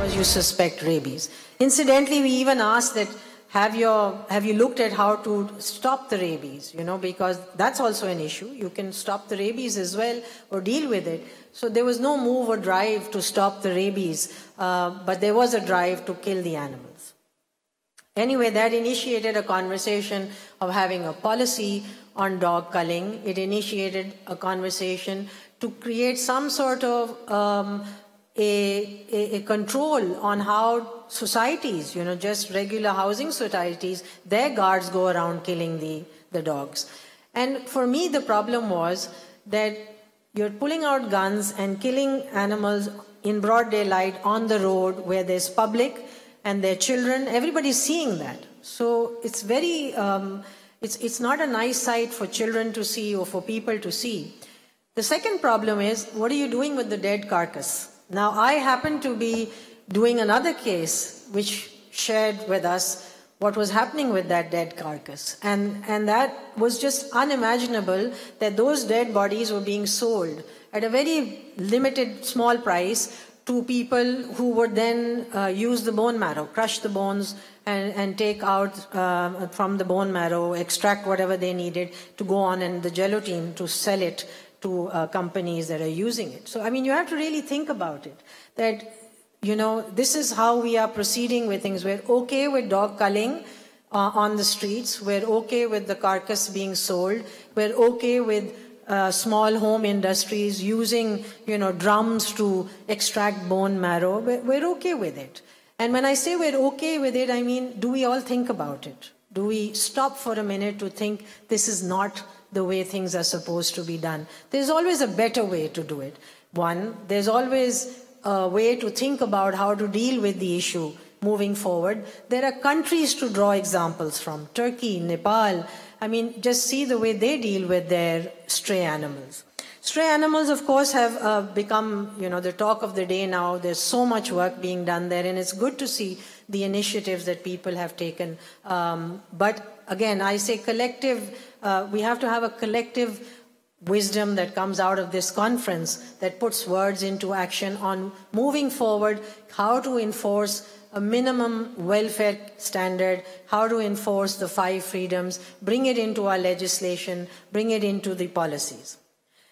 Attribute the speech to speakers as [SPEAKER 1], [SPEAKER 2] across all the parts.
[SPEAKER 1] because you suspect rabies. Incidentally, we even asked that, have you looked at how to stop the rabies, because that's also an issue. You can stop the rabies as well or deal with it. So there was no move or drive to stop the rabies, but there was a drive to kill the animals. Anyway, that initiated a conversation of having a policy on dog culling. It initiated a conversation to create some sort of a control on how societies, just regular housing societies, their guards go around killing the dogs. And for me, the problem was that you're pulling out guns and killing animals in broad daylight on the road where there's public and their children. Everybody's seeing that. So it's very, it's not a nice sight for children to see or for people to see. The second problem is, what are you doing with the dead carcass? Now, I happen to be doing another case which shared with us what was happening with that dead carcass. And that was just unimaginable that those dead bodies were being sold at a very limited, small price to people who would then use the bone marrow, crush the bones and take out from the bone marrow, extract whatever they needed to go on and the gelatin to sell it to companies that are using it. So, I mean, you have to really think about it, that, this is how we are proceeding with things. We're okay with dog culling on the streets. We're okay with the carcass being sold. We're okay with small home industries using, drums to extract bone marrow. We're okay with it. And when I say we're okay with it, I mean, do we all think about it? Do we stop for a minute to think this is not the way things are supposed to be done? There's always a better way to do it. One, there's always a way to think about how to deal with the issue moving forward. There are countries to draw examples from, Turkey, Nepal. I mean, just see the way they deal with their stray animals. Stray animals, of course, have become, the talk of the day now. There's so much work being done there, and it's good to see the initiatives that people have taken. But again, I say collective, we have to have a collective wisdom that comes out of this conference that puts words into action on moving forward, how to enforce a minimum welfare standard, how to enforce the 5 freedoms, bring it into our legislation, bring it into the policies.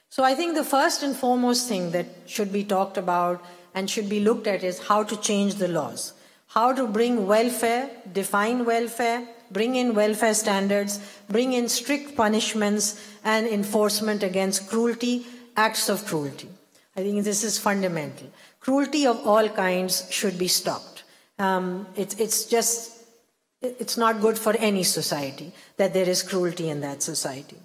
[SPEAKER 1] So I think the first and foremost thing that should be talked about and should be looked at is how to change the laws, how to bring welfare, define welfare, bring in welfare standards, bring in strict punishments and enforcement against cruelty, acts of cruelty. I think this is fundamental. Cruelty of all kinds should be stopped. It's not good for any society that there is cruelty in that society.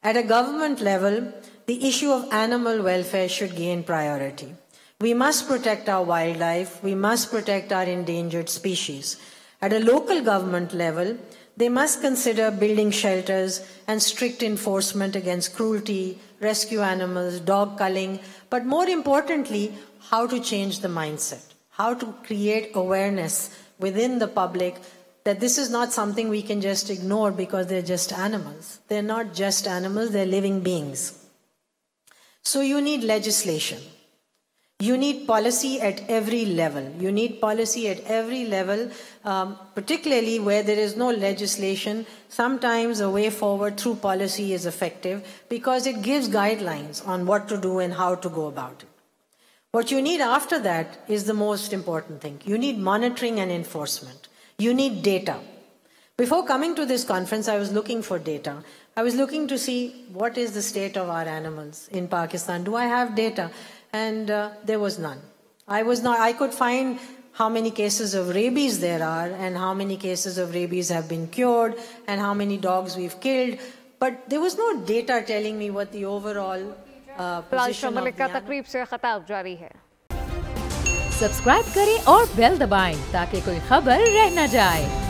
[SPEAKER 1] At a government level, the issue of animal welfare should gain priority. We must protect our wildlife. We must protect our endangered species. At a local government level, they must consider building shelters and strict enforcement against cruelty, rescue animals, dog culling, but more importantly, how to change the mindset, how to create awareness within the public that this is not something we can just ignore because they're just animals. They're not just animals, they're living beings. So you need legislation. You need policy at every level. You need policy at every level, particularly where there is no legislation. Sometimes a way forward through policy is effective because it gives guidelines on what to do and how to go about it. What you need after that is the most important thing. You need monitoring and enforcement. You need data. Before coming to this conference, I was looking for data. I was looking to see what is the state of our animals in Pakistan. Do I have data? And there was none. I could find how many cases of rabies there are and how many cases of rabies have been cured and how many dogs we've killed. But there was no data telling me what the overall position of the animal.
[SPEAKER 2] Subscribe करें और bell दबाएं ताकि कोई खबर रह न जाए।